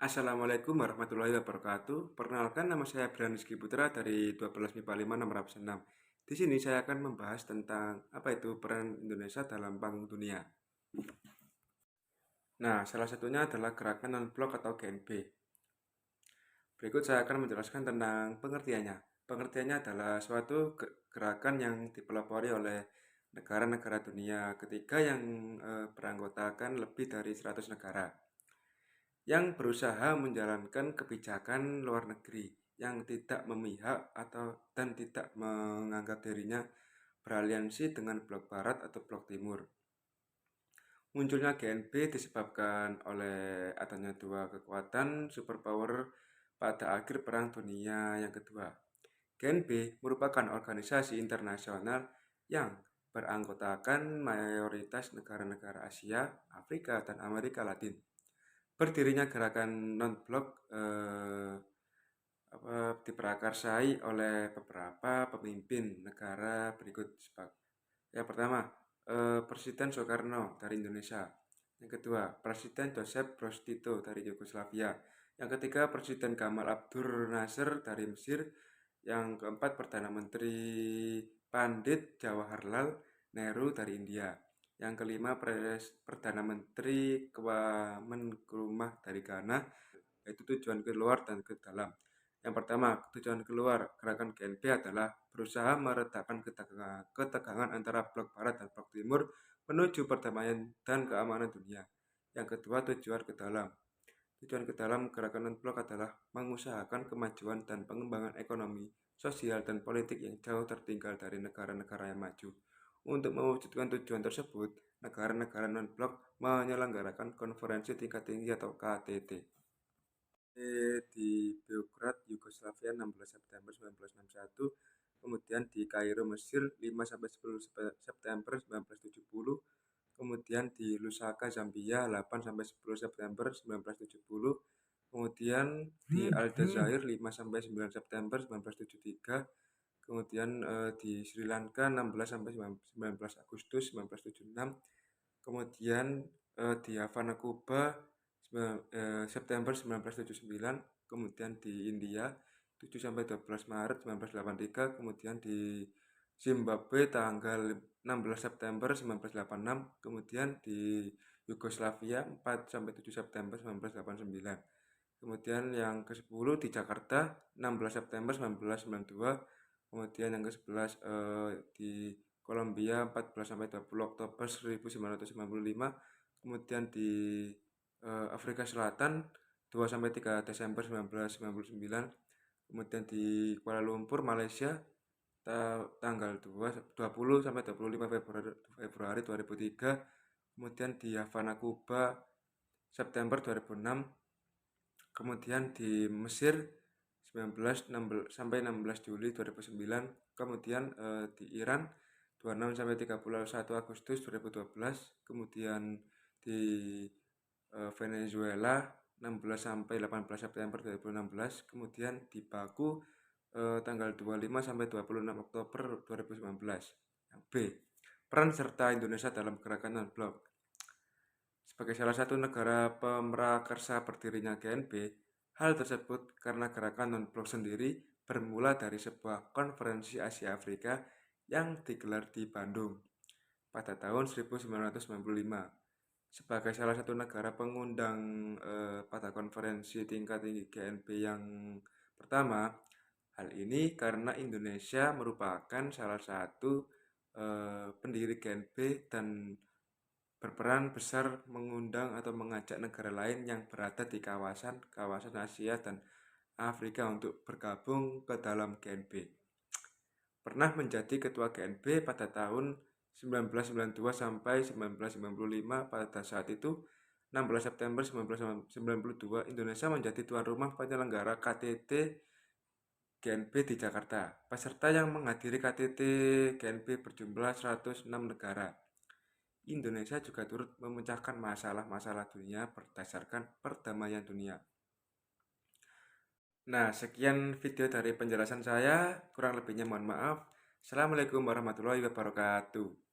Assalamualaikum warahmatullahi wabarakatuh. Perkenalkan, nama saya Brian Rizky Putra dari 12 MIPA 5 606. Di sini saya akan membahas tentang apa itu peran Indonesia dalam panggung dunia. Nah, salah satunya adalah gerakan non-blok atau GNB. Berikut saya akan menjelaskan tentang pengertiannya. Pengertiannya adalah suatu gerakan yang dipelopori oleh negara-negara dunia ketiga yang beranggotakan lebih dari 100 negara yang berusaha menjalankan kebijakan luar negeri yang tidak memihak dan tidak menganggap dirinya beraliansi dengan blok barat atau blok timur. Munculnya GNB disebabkan oleh adanya dua kekuatan superpower pada akhir Perang Dunia yang kedua. GNB merupakan organisasi internasional yang beranggotakan mayoritas negara-negara Asia, Afrika, dan Amerika Latin. Berdirinya gerakan non-blok diprakarsai oleh beberapa pemimpin negara berikut. Yang pertama, Presiden Soekarno dari Indonesia. Yang kedua, Presiden Joseph Broz Tito dari Yugoslavia. Yang ketiga, Presiden Gamal Abdul Nasser dari Mesir. Yang keempat, Perdana Menteri Pandit Jawaharlal Nehru dari India. Yang kelima, Perdana Menteri Kwame dari Ghana, yaitu tujuan keluar dan ke dalam. Yang pertama, tujuan keluar gerakan GNB adalah berusaha meredakan ketegangan antara blok barat dan blok timur menuju perdamaian dan keamanan dunia. Yang kedua, tujuan ke dalam. Tujuan ke dalam gerakan non-blok adalah mengusahakan kemajuan dan pengembangan ekonomi, sosial, dan politik yang jauh tertinggal dari negara-negara yang maju. Untuk mewujudkan tujuan tersebut, negara-negara non-blok menyelenggarakan konferensi tingkat tinggi atau KTT di Beograd, Yugoslavia 16 September 1961, kemudian di Kairo, Mesir 5-10 September 1970, kemudian di Lusaka, Zambia 8-10 September 1970, kemudian di Aljazair 5-9 September 1973, kemudian di Sri Lanka 16-19 Agustus 1976, kemudian di Havana, Kuba September 1979, kemudian di India 7-12 Maret 1983, kemudian di Zimbabwe tanggal 16 September 1986, kemudian di Yugoslavia 4-7 September 1989. Kemudian yang ke-10 di Jakarta 16 September 1992, kemudian yang ke-11 di Kolombia 14-20 Oktober 1995, kemudian di Afrika Selatan 2-3 Desember 1999, kemudian di Kuala Lumpur, Malaysia tanggal 20-25 Februari 2003, kemudian di Havana, Kuba September 2006, kemudian di Mesir 19-16 Juli 2009, kemudian di Iran 26-31 Agustus 2012, kemudian di Venezuela 16-18 September 2016, kemudian di Baku tanggal 25-26 Oktober 2019. Yang B. Peran serta Indonesia dalam gerakan non-blok. Sebagai salah satu negara pemrakarsa berdirinya GNB, hal tersebut karena gerakan non-blok sendiri bermula dari sebuah konferensi Asia Afrika yang digelar di Bandung pada tahun 1995. Sebagai salah satu negara pengundang pada konferensi tingkat tinggi GNB yang pertama, hal ini karena Indonesia merupakan salah satu pendiri GNB dan berperan besar mengundang atau mengajak negara lain yang berada di kawasan Asia dan Afrika untuk bergabung ke dalam GNB. Pernah menjadi ketua GNB pada tahun 1992 sampai 1995. Pada saat itu 16 September 1992 Indonesia menjadi tuan rumah penyelenggara KTT GNB di Jakarta. Peserta yang menghadiri KTT GNB berjumlah 106 negara. Indonesia juga turut memecahkan masalah-masalah dunia berdasarkan perdamaian dunia. Nah, sekian video dari penjelasan saya. Kurang lebihnya mohon maaf. Assalamualaikum warahmatullahi wabarakatuh.